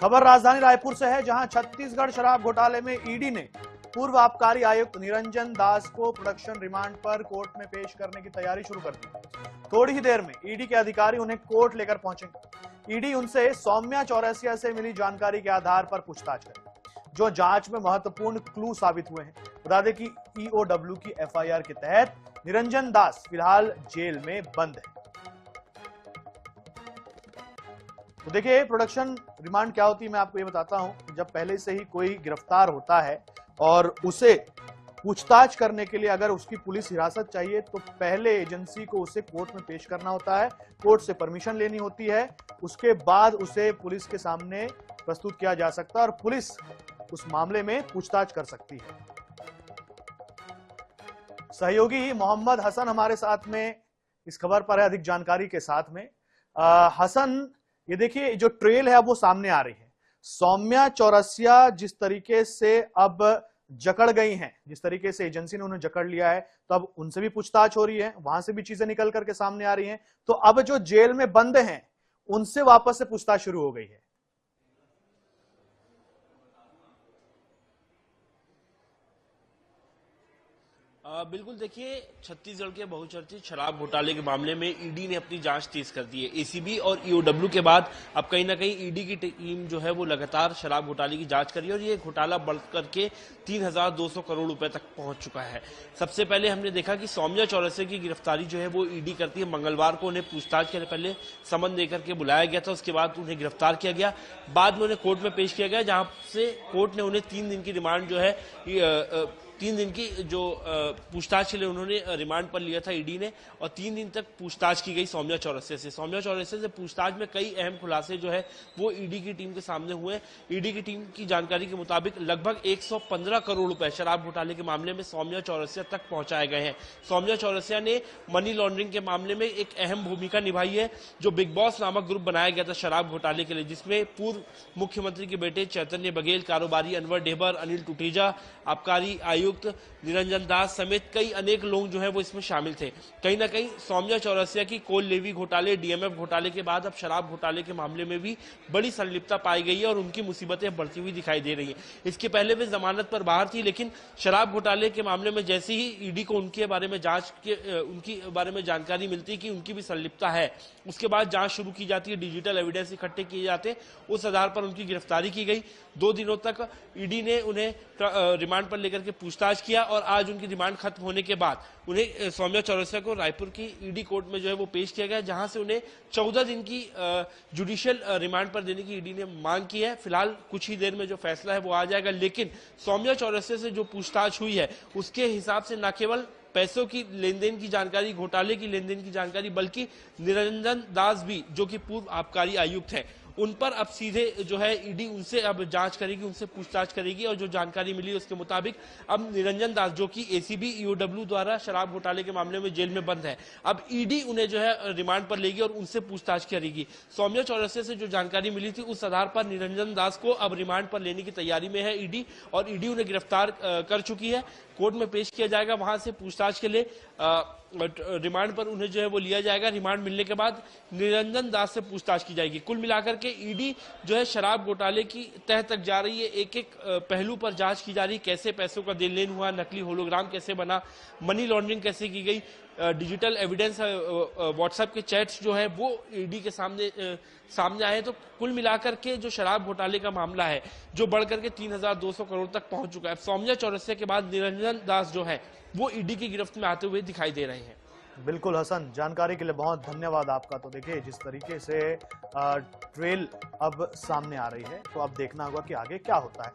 खबर राजधानी रायपुर से है, जहां छत्तीसगढ़ शराब घोटाले में ईडी ने पूर्व आबकारी आयुक्त निरंजन दास को प्रोडक्शन रिमांड पर कोर्ट में पेश करने की तैयारी शुरू कर दी। थोड़ी ही देर में ईडी के अधिकारी उन्हें कोर्ट लेकर पहुंचेंगे। ईडी उनसे सौम्या चौरसिया से मिली जानकारी के आधार पर पूछताछ करेगी, जो जांच में महत्वपूर्ण क्लू साबित हुए हैं। बता दें कि ईओडब्ल्यू की एफआईआर के तहत निरंजन दास फिलहाल जेल में बंद है। तो देखिए, प्रोडक्शन रिमांड क्या होती है मैं आपको ये बताता हूं। जब पहले से ही कोई गिरफ्तार होता है और उसे पूछताछ करने के लिए अगर उसकी पुलिस हिरासत चाहिए तो पहले एजेंसी को उसे कोर्ट में पेश करना होता है, कोर्ट से परमिशन लेनी होती है, उसके बाद उसे पुलिस के सामने प्रस्तुत किया जा सकता है और पुलिस उस मामले में पूछताछ कर सकती है। सहयोगी मोहम्मद हसन हमारे साथ में इस खबर पर है अधिक जानकारी के साथ में। हसन, ये देखिए जो ट्रेल है वो सामने आ रही है। सौम्या चौरसिया जिस तरीके से अब जकड़ गई हैं, जिस तरीके से एजेंसी ने उन्हें जकड़ लिया है, तो अब उनसे भी पूछताछ हो रही है, वहां से भी चीजें निकल करके सामने आ रही हैं। तो अब जो जेल में बंद हैं उनसे वापस से पूछताछ शुरू हो गई है। बिल्कुल, देखिए छत्तीसगढ़ के बहुचर्चित शराब घोटाले के मामले में ईडी ने अपनी जांच तेज कर दी है। एसीबी और ईओडब्ल्यू के बाद अब कहीं ना कहीं ईडी की टीम जो है वो लगातार शराब घोटाले की जांच कर रही है और ये घोटाला बढ़ करके 3,200 करोड़ रुपए तक पहुंच चुका है। सबसे पहले हमने देखा कि सौम्या चौरसिया की गिरफ्तारी जो है वो ईडी करती है। मंगलवार को उन्हें पूछताछ के पहले समन देकर के बुलाया गया था, उसके बाद उन्हें गिरफ्तार किया गया, बाद में उन्हें कोर्ट में पेश किया गया, जहां से कोर्ट ने उन्हें 3 दिन की रिमांड जो है 3 दिन की जो पूछताछ के लिए उन्होंने रिमांड पर लिया था ईडी ने, और 3 दिन तक पूछताछ की गई सौम्या चौरसिया से। सौम्या चौरसिया से पूछताछ में कई अहम खुलासे जो है वो ईडी की टीम के सामने हुए। ईडी की टीम की जानकारी के मुताबिक लगभग 115 करोड़ रुपए शराब घोटाले के मामले में सौम्या चौरसिया तक पहुंचाए गए हैं। सौम्या चौरसिया ने मनी लॉन्ड्रिंग के मामले में एक अहम भूमिका निभाई है। जो बिग बॉस नामक ग्रुप बनाया गया था शराब घोटाले के लिए, जिसमें पूर्व मुख्यमंत्री के बेटे चैतन्य बघेल, कारोबारी अनवर ढेबर, अनिल टुटेजा, आबकारी आयुक्त निरंजन दास समेत कई अनेक लोग जो है वो इसमें शामिल थे। कहीं ना कहीं सौम्या चौरसिया की कोल लेवी घोटाले, डीएमएफ घोटाले के बाद अब शराब घोटाले के मामले में भी बड़ी संलिप्तता पाई गई है और उनकी मुसीबतें बढ़ती हुई दिखाई दे रही हैं। इसके पहले वे जमानत पर बाहर थी, लेकिन शराब घोटाले के मामले में जैसे ही ईडी को उनके बारे में उनकी बारे में जानकारी मिलती है कि उनकी भी संलिप्तता है, उसके बाद जांच शुरू की जाती है, डिजिटल एविडेंस इकट्ठे किए जाते हैं, उस आधार पर उनकी गिरफ्तारी की गई। 2 दिनों तक ईडी ने उन्हें रिमांड पर लेकर के पूछताछ किया और आज उनकी रिमांड खत्म होने के बाद उन्हें सौम्या चौरसिया को रायपुर की ईडी कोर्ट में जो है वो पेश किया गया, जहां से उन्हें 14 दिन की जुडिशियल रिमांड पर देने की ईडी ने मांग की है। फिलहाल कुछ ही देर में जो फैसला है वो आ जाएगा, लेकिन सौम्या चौरसिया से जो पूछताछ हुई है उसके हिसाब से न केवल पैसों की लेन देन की जानकारी, घोटाले की लेन देन की जानकारी, बल्कि निरंजन दास भी जो कि पूर्व आबकारी आयुक्त है, उन पर अब सीधे जो है ईडी उनसे अब जांच करेगी, उनसे पूछताछ करेगी। और जो जानकारी मिली उसके मुताबिक अब निरंजन दास जो कि एसीबी ईओडब्ल्यू द्वारा शराब घोटाले के मामले में जेल में बंद है, अब ईडी उन्हें जो है रिमांड पर लेगी और उनसे पूछताछ करेगी। सौम्या चौरसिया से जो जानकारी मिली थी उस आधार पर निरंजन दास को अब रिमांड पर लेने की तैयारी में है ईडी, और ईडी उन्हें गिरफ्तार कर चुकी है। कोर्ट में पेश किया जाएगा, वहां से पूछताछ के लिए रिमांड पर उन्हें जो है वो लिया जाएगा। रिमांड मिलने के बाद निरंजन दास से पूछताछ की जाएगी। कुल मिलाकर के ईडी जो है शराब घोटाले की तह तक जा रही है, एक एक पहलू पर जांच की जा रही है। कैसे पैसों का देन लेन हुआ, नकली होलोग्राम कैसे बना, मनी लॉन्ड्रिंग कैसे की गई, डिजिटल एविडेंस, व्हाट्सएप के चैट्स जो है वो ईडी के सामने आए। तो कुल मिलाकर के जो शराब घोटाले का मामला है जो बढ़कर के 3,200 करोड़ तक पहुंच चुका है। सौम्या चौरसिया के बाद निरंजन दास जो है वो ईडी की गिरफ्त में आते हुए दिखाई दे रहे हैं। बिल्कुल हसन, जानकारी के लिए बहुत धन्यवाद आपका। तो देखिए जिस तरीके से ट्रेल अब सामने आ रही है, तो अब देखना होगा कि आगे क्या होता है।